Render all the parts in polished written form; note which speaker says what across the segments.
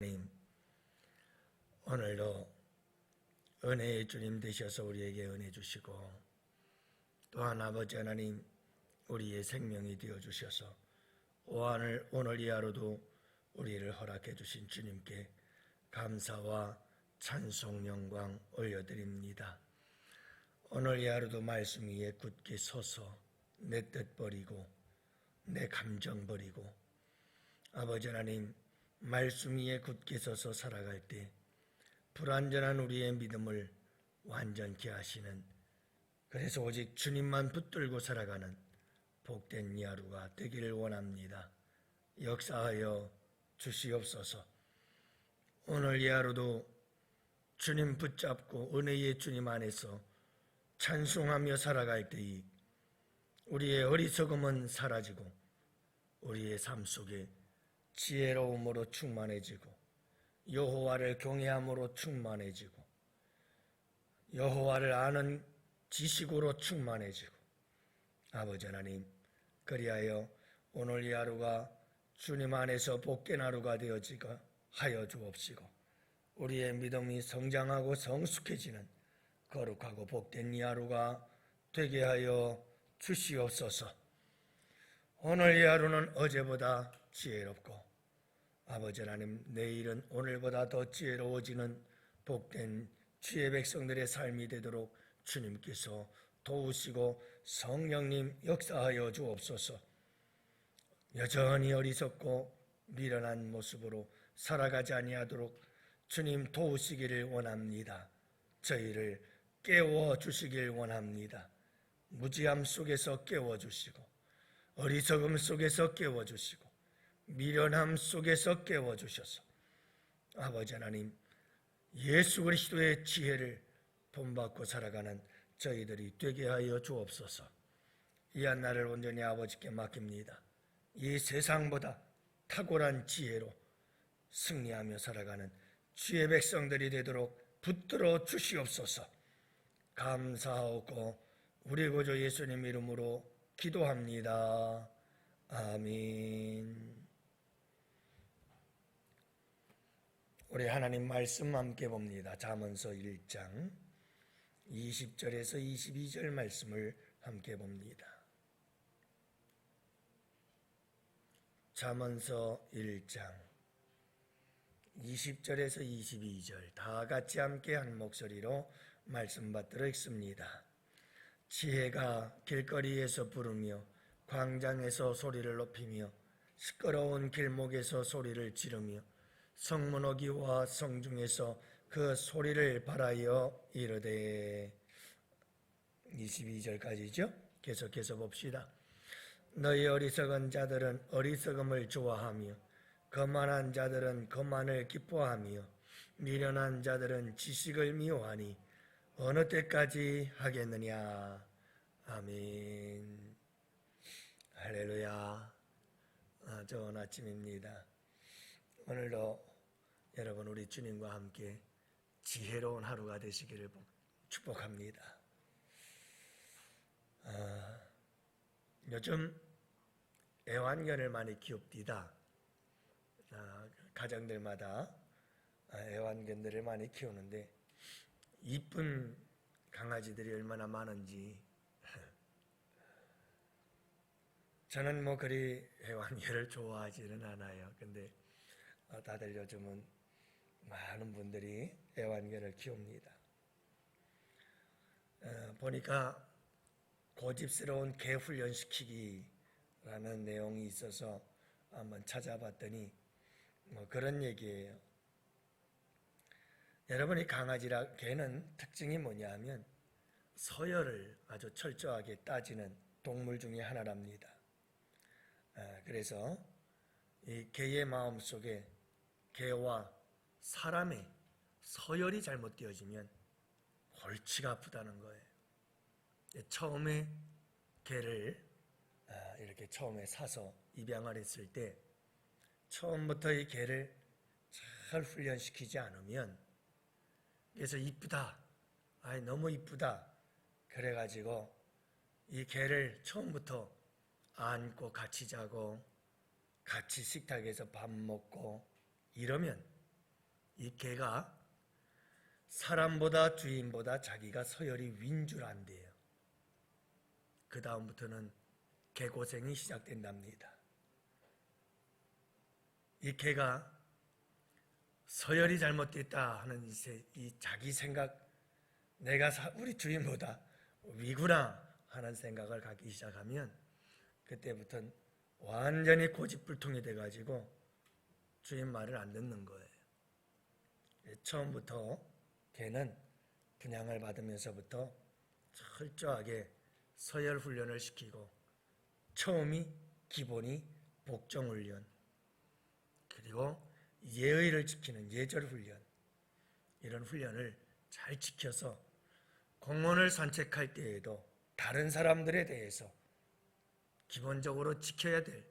Speaker 1: 하나님, 오늘도 은혜의 주님 되셔서 우리에게 은혜 주시고, 또한 아버지 하나님 우리의 생명이 되어 주셔서 오늘 이 하루도 우리를 허락해 주신 주님께 감사와 찬송 영광 올려드립니다. 오늘 이 하루도 말씀 위에 굳게 서서 내 뜻 버리고 내 감정 버리고 아버지 하나님 말씀 위에 굳게 서서 살아갈 때 불완전한 우리의 믿음을 완전케 하시는, 그래서 오직 주님만 붙들고 살아가는 복된 이 하루가 되기를 원합니다. 역사하여 주시옵소서. 오늘 이 하루도 주님 붙잡고 은혜의 주님 안에서 찬송하며 살아갈 때에 우리의 어리석음은 사라지고 우리의 삶 속에 지혜로움으로 충만해지고 여호와를 경외함으로 충만해지고 여호와를 아는 지식으로 충만해지고, 아버지 하나님 그리하여 오늘 이 하루가 주님 안에서 복된 하루가 되어지게 하여 주옵시고, 우리의 믿음이 성장하고 성숙해지는 거룩하고 복된 이 하루가 되게 하여 주시옵소서. 오늘 이 하루는 어제보다 지혜롭고 아버지 하나님 내일은 오늘보다 더 지혜로워지는 복된 주의 백성들의 삶이 되도록 주님께서 도우시고 성령님 역사하여 주옵소서. 여전히 어리석고 미련한 모습으로 살아가지 아니하도록 주님 도우시기를 원합니다. 저희를 깨워주시길 원합니다. 무지함 속에서 깨워주시고 어리석음 속에서 깨워주시고 미련함 속에서 깨워주셔서 아버지 하나님 예수 그리스도의 지혜를 본받고 살아가는 저희들이 되게 하여 주옵소서. 이 한 날을 온전히 아버지께 맡깁니다. 이 세상보다 탁월한 지혜로 승리하며 살아가는 주의 백성들이 되도록 붙들어 주시옵소서. 감사하고 우리 구주 예수님 이름으로 기도합니다. 아멘. 우리 하나님 말씀 함께 봅니다. 잠언서 1장 20절에서 22절 말씀을 함께 봅니다. 잠언서 1장 20절에서 22절 다 같이 함께 한 목소리로 말씀 받들어 읽습니다. 지혜가 길거리에서 부르며 광장에서 소리를 높이며 시끄러운 길목에서 소리를 지르며 성문어기와 성중에서 그 소리를 발하여 이르되. 22절까지죠. 계속해서 봅시다. 너희 어리석은 자들은 어리석음을 좋아하며 거만한 자들은 거만을 기뻐하며 미련한 자들은 지식을 미워하니 어느 때까지 하겠느냐. 아멘. 할렐루야. 좋은 아침입니다. 오늘도 여러분 우리 주님과 함께 지혜로운 하루가 되시기를 축복합니다. 요즘 애완견을 많이 키웁디다. 가정들마다 애완견들을 많이 키우는데 이쁜 강아지들이 얼마나 많은지. 저는 그리 애완견을 좋아하지는 않아요. 근데 다들 요즘은 많은 분들이 애완견을 키웁니다. 보니까 고집스러운 개 훈련시키기라는 내용이 있어서 한번 찾아봤더니 그런 얘기예요. 여러분이 개는 특징이 뭐냐 하면 서열을 아주 철저하게 따지는 동물 중에 하나랍니다. 그래서 이 개의 마음속에 개와 사람의 서열이 잘못되어지면 골치가 아프다는 거예요. 처음에 개를 이렇게 처음에 사서 입양을 했을 때 처음부터 이 개를 잘 훈련시키지 않으면, 그래서 이쁘다, 너무 이쁘다 그래가지고 이 개를 처음부터 안고 같이 자고 같이 식탁에서 밥 먹고 이러면 이 개가 사람보다 주인보다 자기가 서열이 위인 줄 안대요. 그 다음부터는 개고생이 시작된답니다. 이 개가 서열이 잘못됐다 하는 이 자기 생각, 내가 우리 주인보다 위구나 하는 생각을 갖기 시작하면 그때부터는 완전히 고집불통이 돼가지고 주인 말을 안 듣는 거예요. 처음부터 개는 분양을 받으면서부터 철저하게 서열 훈련을 시키고, 처음이 기본이 복종훈련, 그리고 예의를 지키는 예절훈련, 이런 훈련을 잘 지켜서 공원을 산책할 때에도 다른 사람들에 대해서 기본적으로 지켜야 될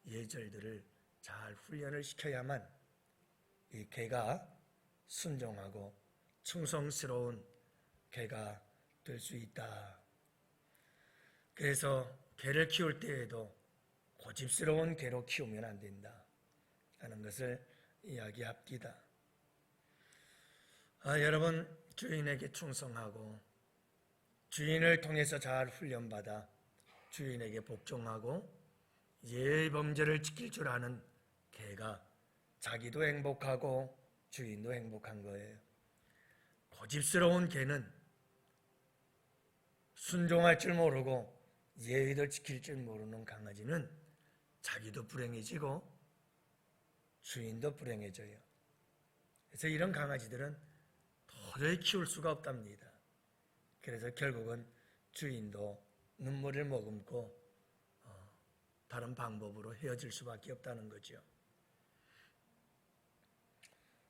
Speaker 1: 예절들을 잘 훈련을 시켜야만 이 개가 순종하고 충성스러운 개가 될 수 있다. 그래서 개를 키울 때에도 고집스러운 개로 키우면 안 된다 하는 것을 이야기합니다. 여러분, 주인에게 충성하고 주인을 통해서 잘 훈련받아 주인에게 복종하고 예의 범죄를 지킬 줄 아는 개가 자기도 행복하고 주인도 행복한 거예요. 고집스러운 개는 순종할 줄 모르고 예의를 지킬 줄 모르는 강아지는 자기도 불행해지고 주인도 불행해져요. 그래서 이런 강아지들은 도저히 키울 수가 없답니다. 그래서 결국은 주인도 눈물을 머금고 다른 방법으로 헤어질 수밖에 없다는 거죠.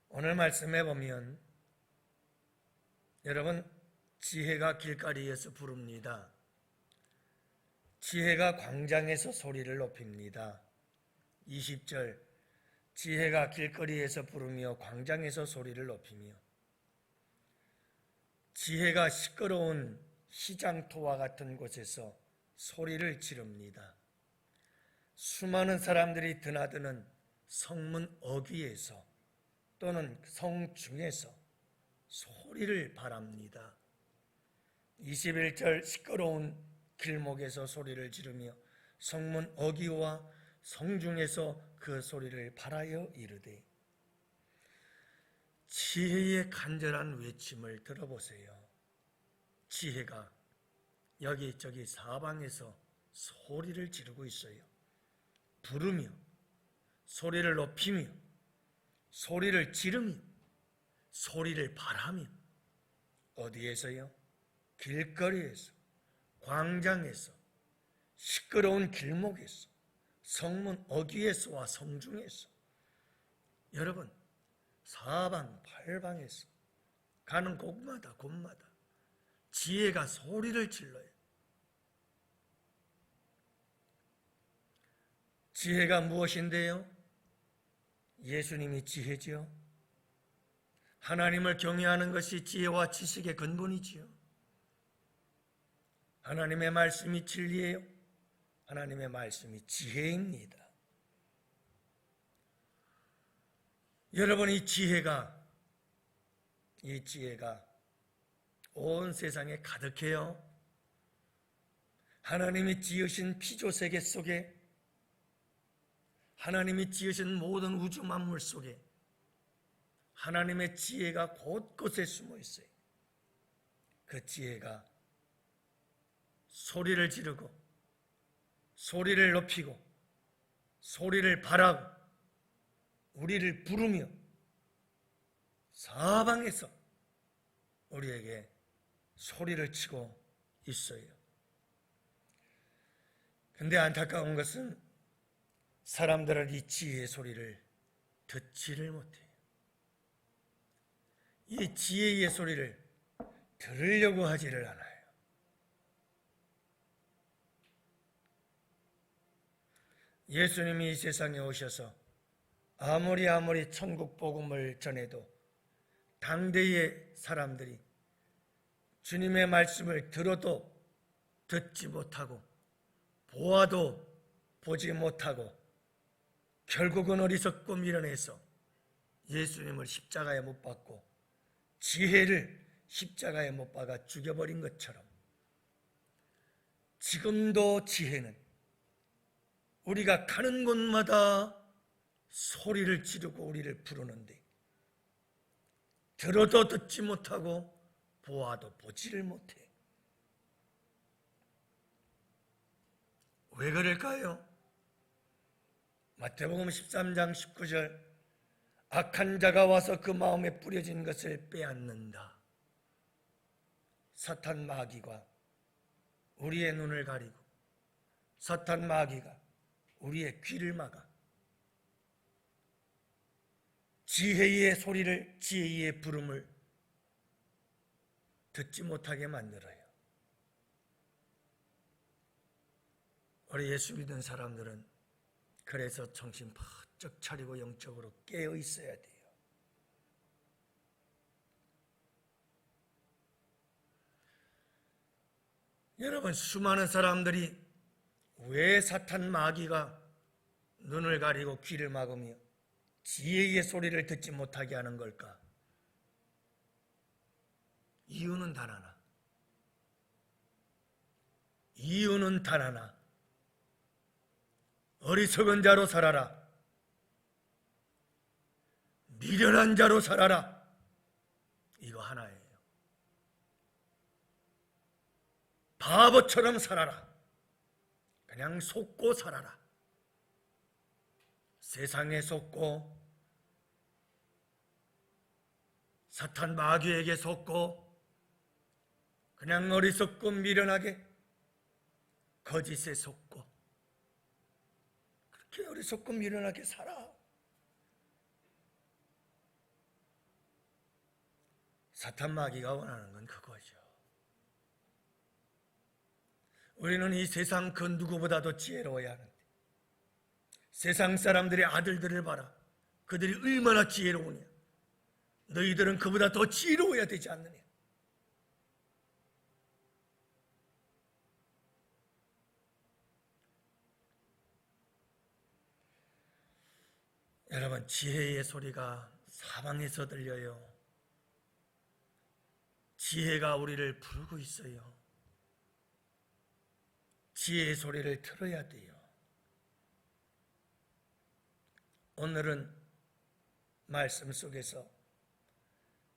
Speaker 1: 오늘 말씀해 보면 여러분, 지혜가 길거리에서 부릅니다. 지혜가 광장에서 소리를 높입니다. 20절, 지혜가 길거리에서 부르며 광장에서 소리를 높이며, 지혜가 시끄러운 시장터와 같은 곳에서 소리를 지릅니다. 수많은 사람들이 드나드는 성문 어귀에서 또는 성중에서 소리를 바랍니다. 21절, 시끄러운 길목에서 소리를 지르며 성문 어귀와 성중에서 그 소리를 바라여 이르되, 지혜의 간절한 외침을 들어보세요. 지혜가 여기저기 사방에서 소리를 지르고 있어요. 부르며 소리를 높이며 소리를 지르며 소리를 바라며, 어디에서요? 길거리에서, 광장에서, 시끄러운 길목에서, 성문 어귀에서와 성중에서, 여러분, 사방 팔방에서 가는 곳마다 지혜가 소리를 질러요. 지혜가 무엇인데요? 예수님이 지혜지요. 하나님을 경외하는 것이 지혜와 지식의 근본이지요. 하나님의 말씀이 진리예요. 하나님의 말씀이 지혜입니다. 여러분, 이 지혜가 온 세상에 가득해요. 하나님이 지으신 피조세계 속에, 하나님이 지으신 모든 우주 만물 속에 하나님의 지혜가 곳곳에 숨어 있어요. 그 지혜가 소리를 지르고 소리를 높이고 소리를 바라고 우리를 부르며 사방에서 우리에게 소리를 치고 있어요. 근데 안타까운 것은 사람들은 이 지혜의 소리를 듣지를 못해요. 이 지혜의 소리를 들으려고 하지를 않아요. 예수님이 이 세상에 오셔서 아무리 천국 복음을 전해도 당대의 사람들이 주님의 말씀을 들어도 듣지 못하고 보아도 보지 못하고 결국은 어리석고 미련해서 예수님을 십자가에 못 박고 지혜를 십자가에 못 박아 죽여버린 것처럼 지금도 지혜는 우리가 가는 곳마다 소리를 지르고 우리를 부르는데 들어도 듣지 못하고 보아도 보지를 못해. 왜 그럴까요? 마태복음 13장 19절, 악한 자가 와서 그 마음에 뿌려진 것을 빼앗는다. 사탄 마귀가 우리의 눈을 가리고 사탄 마귀가 우리의 귀를 막아 지혜의 소리를, 지혜의 부름을 듣지 못하게 만들어요. 우리 예수 믿는 사람들은 그래서 정신 바짝 차리고 영적으로 깨어 있어야 돼요. 여러분, 수많은 사람들이 왜 사탄 마귀가 눈을 가리고 귀를 막으며 지혜의 소리를 듣지 못하게 하는 걸까? 이유는 단 하나. 이유는 단 하나. 어리석은 자로 살아라. 미련한 자로 살아라. 이거 하나예요. 바보처럼 살아라. 그냥 속고 살아라. 세상에 속고 사탄 마귀에게 속고 그냥 어리석고 미련하게 거짓에 속고 그렇게 어리석고 미련하게 살아. 사탄 마귀가 원하는 건 그거죠. 우리는 이 세상 그 누구보다도 지혜로워야 하는데 세상 사람들의 아들들을 봐라. 그들이 얼마나 지혜로우냐. 너희들은 그보다 더 지혜로워야 되지 않느냐. 여러분, 지혜의 소리가 사방에서 들려요. 지혜가 우리를 부르고 있어요. 지혜의 소리를 들어야 돼요. 오늘은 말씀 속에서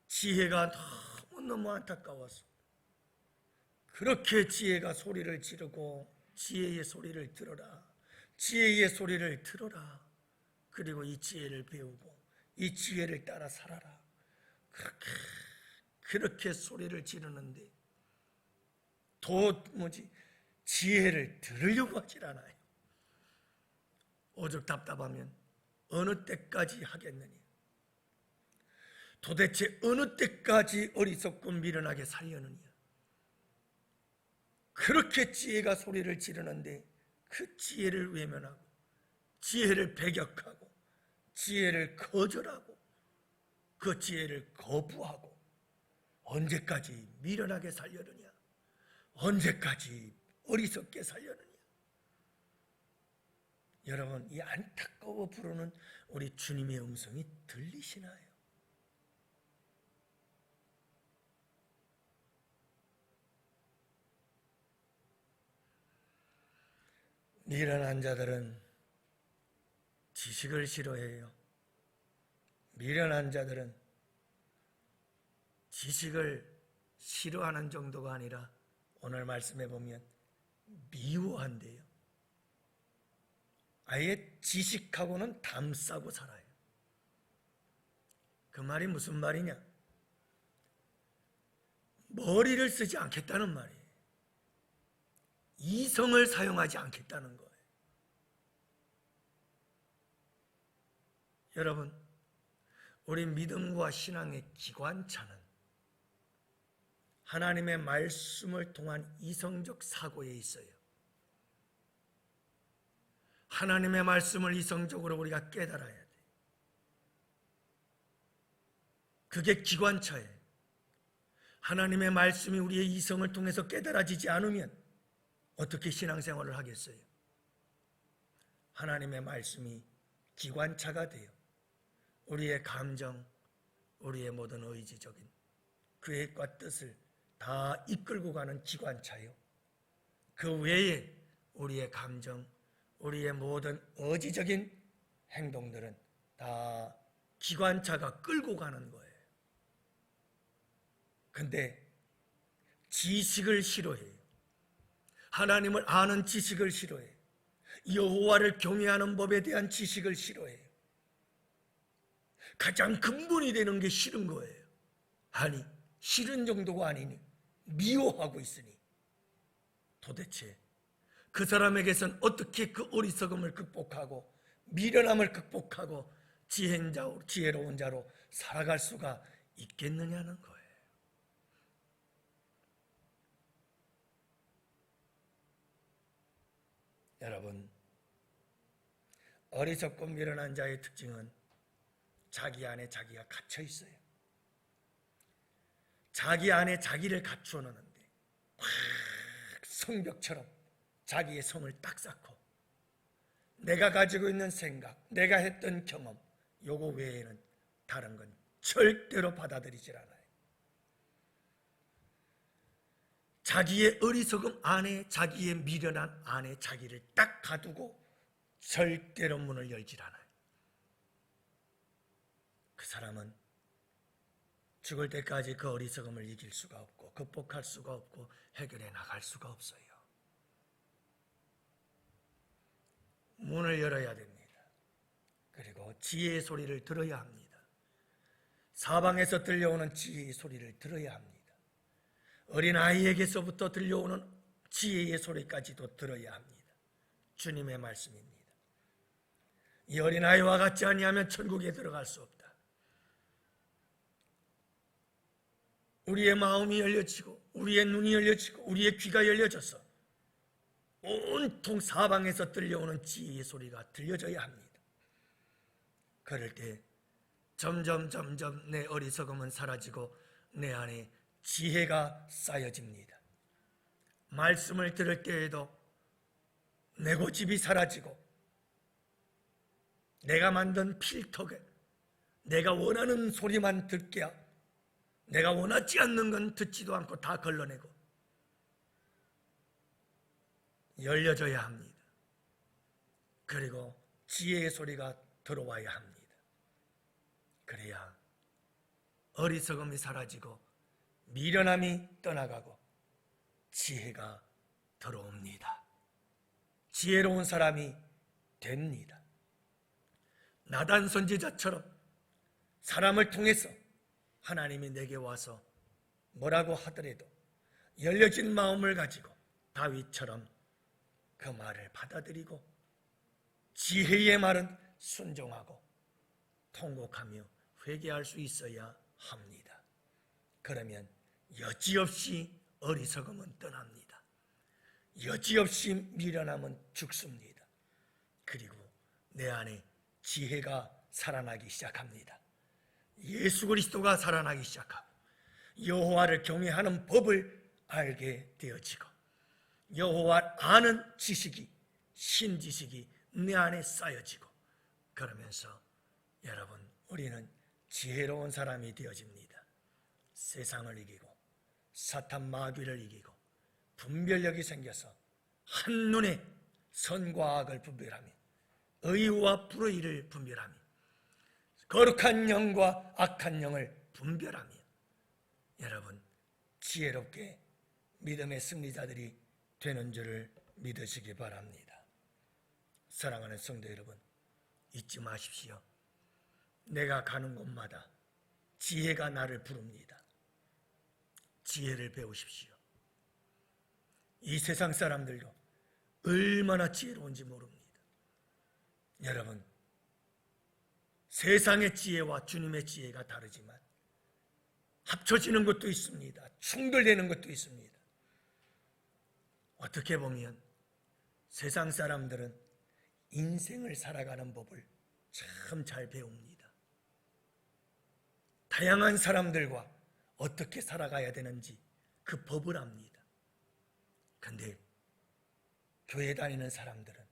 Speaker 1: 지혜가 너무너무 안타까워서 그렇게 지혜가 소리를 지르고 지혜의 소리를 들어라. 지혜의 소리를 들어라. 그리고 이 지혜를 배우고 이 지혜를 따라 살아라. 그렇게 소리를 지르는데 지혜를 들으려고 하질 않아요. 오죽 답답하면 어느 때까지 하겠느냐. 도대체 어느 때까지 어리석고 미련하게 살려느냐. 그렇게 지혜가 소리를 지르는데 그 지혜를 외면하고 지혜를 배격하고 지혜를 거절하고 그 지혜를 거부하고 언제까지 미련하게 살려느냐. 언제까지 어리석게 살려느냐. 여러분, 이 안타까워 부르는 우리 주님의 음성이 들리시나요? 미련한 자들은 지식을 싫어해요. 미련한 자들은 지식을 싫어하는 정도가 아니라 오늘 말씀해 보면 미워한대요. 아예 지식하고는 담싸고 살아요. 그 말이 무슨 말이냐? 머리를 쓰지 않겠다는 말이에요. 이성을 사용하지 않겠다는 거예요. 여러분, 우리 믿음과 신앙의 기관차는 하나님의 말씀을 통한 이성적 사고에 있어요. 하나님의 말씀을 이성적으로 우리가 깨달아야 돼. 그게 기관차예요. 하나님의 말씀이 우리의 이성을 통해서 깨달아지지 않으면 어떻게 신앙생활을 하겠어요? 하나님의 말씀이 기관차가 돼요. 우리의 감정, 우리의 모든 의지적인 계획과 뜻을 다 이끌고 가는 기관차요. 그 외에 우리의 감정, 우리의 모든 의지적인 행동들은 다 기관차가 끌고 가는 거예요. 근데 지식을 싫어해요. 하나님을 아는 지식을 싫어해요. 여호와를 경외하는 법에 대한 지식을 싫어해요. 가장 근본이 되는 게 싫은 거예요. 아니, 싫은 정도가 아니니 미워하고 있으니 도대체 그 사람에게선 어떻게 그 어리석음을 극복하고 미련함을 극복하고 지혜로운 자로 살아갈 수가 있겠느냐는 거예요. 여러분, 어리석고 미련한 자의 특징은 자기 안에 자기가 갇혀 있어요. 자기 안에 자기를 갖추어 놓는데 확 성벽처럼 자기의 성을 딱 쌓고 내가 가지고 있는 생각, 내가 했던 경험, 요거 외에는 다른 건 절대로 받아들이질 않아요. 자기의 어리석음 안에, 자기의 미련한 안에 자기를 딱 가두고 절대로 문을 열질 않아요. 그 사람은 죽을 때까지 그 어리석음을 이길 수가 없고 극복할 수가 없고 해결해 나갈 수가 없어요. 문을 열어야 됩니다. 그리고 지혜의 소리를 들어야 합니다. 사방에서 들려오는 지혜의 소리를 들어야 합니다. 어린아이에게서부터 들려오는 지혜의 소리까지도 들어야 합니다. 주님의 말씀입니다. 이 어린아이와 같지 아니하면 천국에 들어갈 수 없다. 우리의 마음이 열려지고 우리의 눈이 열려지고 우리의 귀가 열려져서 온통 사방에서 들려오는 지혜의 소리가 들려져야 합니다. 그럴 때 점점 내 어리석음은 사라지고 내 안에 지혜가 쌓여집니다. 말씀을 들을 때에도 내 고집이 사라지고 내가 만든 필터에 내가 원하는 소리만 듣게 하고 내가 원하지 않는 건 듣지도 않고 다 걸러내고 열려져야 합니다. 그리고 지혜의 소리가 들어와야 합니다. 그래야 어리석음이 사라지고 미련함이 떠나가고 지혜가 들어옵니다. 지혜로운 사람이 됩니다. 나단 선지자처럼 사람을 통해서 하나님이 내게 와서 뭐라고 하더라도 열려진 마음을 가지고 다윗처럼 그 말을 받아들이고 지혜의 말은 순종하고 통곡하며 회개할 수 있어야 합니다. 그러면 여지없이 어리석음은 떠납니다. 여지없이 미련함은 죽습니다. 그리고 내 안에 지혜가 살아나기 시작합니다. 예수 그리스도가 살아나기 시작하고 여호와를 경외하는 법을 알게 되어지고 여호와를 아는 지식이 신지식이 내 안에 쌓여지고 그러면서 여러분 우리는 지혜로운 사람이 되어집니다. 세상을 이기고 사탄 마귀를 이기고 분별력이 생겨서 한눈에 선과 악을 분별하며 의와 불의를 분별하며 거룩한 영과 악한 영을 분별하며 여러분 지혜롭게 믿음의 승리자들이 되는 줄을 믿으시기 바랍니다. 사랑하는 성도 여러분, 잊지 마십시오. 내가 가는 곳마다 지혜가 나를 부릅니다. 지혜를 배우십시오. 이 세상 사람들도 얼마나 지혜로운지 모릅니다. 여러분, 세상의 지혜와 주님의 지혜가 다르지만 합쳐지는 것도 있습니다. 충돌되는 것도 있습니다. 어떻게 보면 세상 사람들은 인생을 살아가는 법을 참 잘 배웁니다. 다양한 사람들과 어떻게 살아가야 되는지 그 법을 압니다. 그런데 교회 다니는 사람들은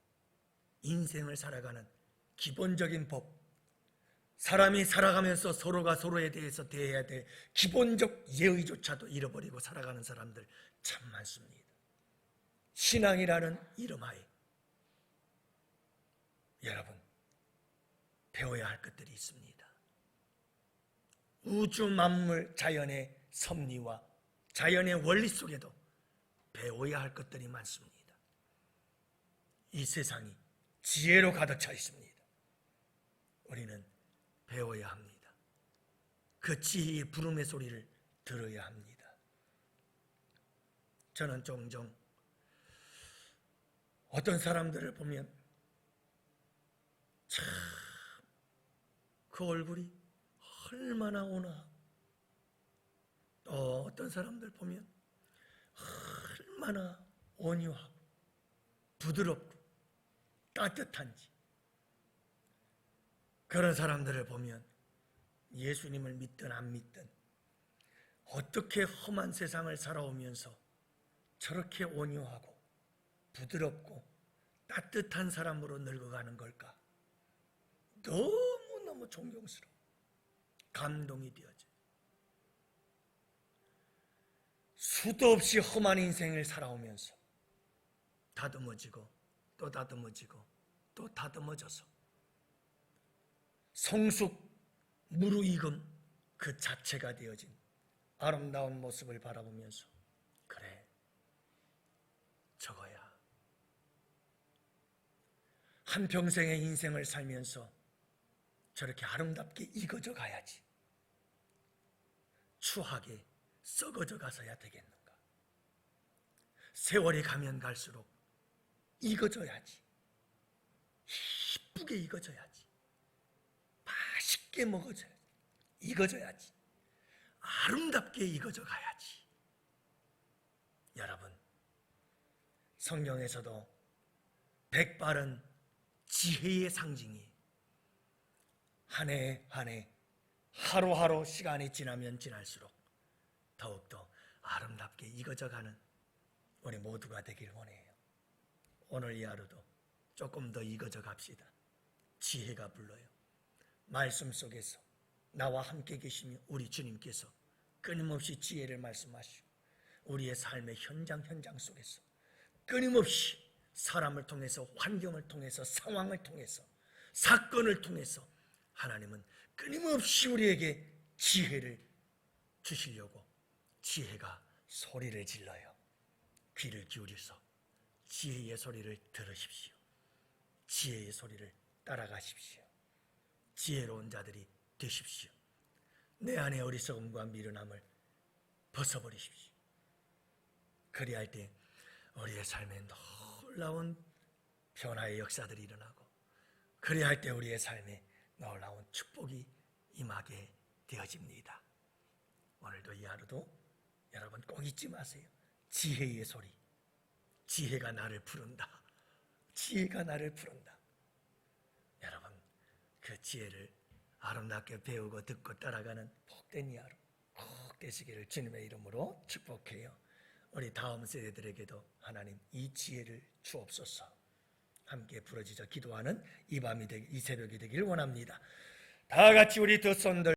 Speaker 1: 인생을 살아가는 기본적인 법, 사람이 살아가면서 서로가 서로에 대해서 대해야 될 기본적 예의조차도 잃어버리고 살아가는 사람들 참 많습니다. 신앙이라는 이름하에 여러분 배워야 할 것들이 있습니다. 우주 만물 자연의 섭리와 자연의 원리 속에도 배워야 할 것들이 많습니다. 이 세상이 지혜로 가득 차 있습니다. 우리는 배워야 합니다. 그 지혜의 부름의 소리를 들어야 합니다. 저는 종종 어떤 사람들을 보면 참 그 얼굴이 얼마나 온화하고, 또 어떤 사람들 보면 얼마나 온유하고 부드럽고 따뜻한지, 그런 사람들을 보면 예수님을 믿든 안 믿든 어떻게 험한 세상을 살아오면서 저렇게 온유하고 부드럽고 따뜻한 사람으로 늙어가는 걸까? 너무너무 존경스러워, 감동이 되어져. 수도 없이 험한 인생을 살아오면서 다듬어지고 또 다듬어지고 또 다듬어져서 성숙 무르익음 그 자체가 되어진 아름다운 모습을 바라보면서, 그래, 저거야. 한평생의 인생을 살면서 저렇게 아름답게 익어져 가야지, 추하게 썩어져 가서야 되겠는가? 세월이 가면 갈수록 익어져야지, 이쁘게 익어져야지, 맛있게 먹어져야지, 익어져야지, 아름답게 익어져 가야지. 여러분, 성경에서도 백발은 지혜의 상징이 한 해 한 해 하루하루 시간이 지나면 지날수록 더욱더 아름답게 익어져가는 우리 모두가 되길 원해요. 오늘 이 하루도 조금 더 익어져 갑시다. 지혜가 불러요. 말씀 속에서 나와 함께 계시며 우리 주님께서 끊임없이 지혜를 말씀하시고 우리의 삶의 현장 속에서 끊임없이 사람을 통해서, 환경을 통해서, 상황을 통해서, 사건을 통해서 하나님은 끊임없이 우리에게 지혜를 주시려고 지혜가 소리를 질러요. 귀를 기울여서 지혜의 소리를 들으십시오. 지혜의 소리를 따라가십시오. 지혜로운 자들이 되십시오. 내 안의 어리석음과 미련함을 벗어버리십시오. 그리할 때 우리의 삶에 놀라운 변화의 역사들이 일어나고, 그리할 때 우리의 삶에 놀라운 축복이 임하게 되어집니다. 오늘도 이 하루도 여러분 꼭 잊지 마세요. 지혜의 소리, 지혜가 나를 부른다. 지혜가 나를 부른다. 여러분, 그 지혜를 아름답게 배우고 듣고 따라가는 복된 이 하루 꼭 되시기를 주님의 이름으로 축복해요. 우리 다음 세대들에게도 하나님 이 지혜를 주옵소서. 함께 부르짖어 기도하는 이 밤이 되기, 이 새벽이 되길 원합니다. 다 같이 우리 두 손들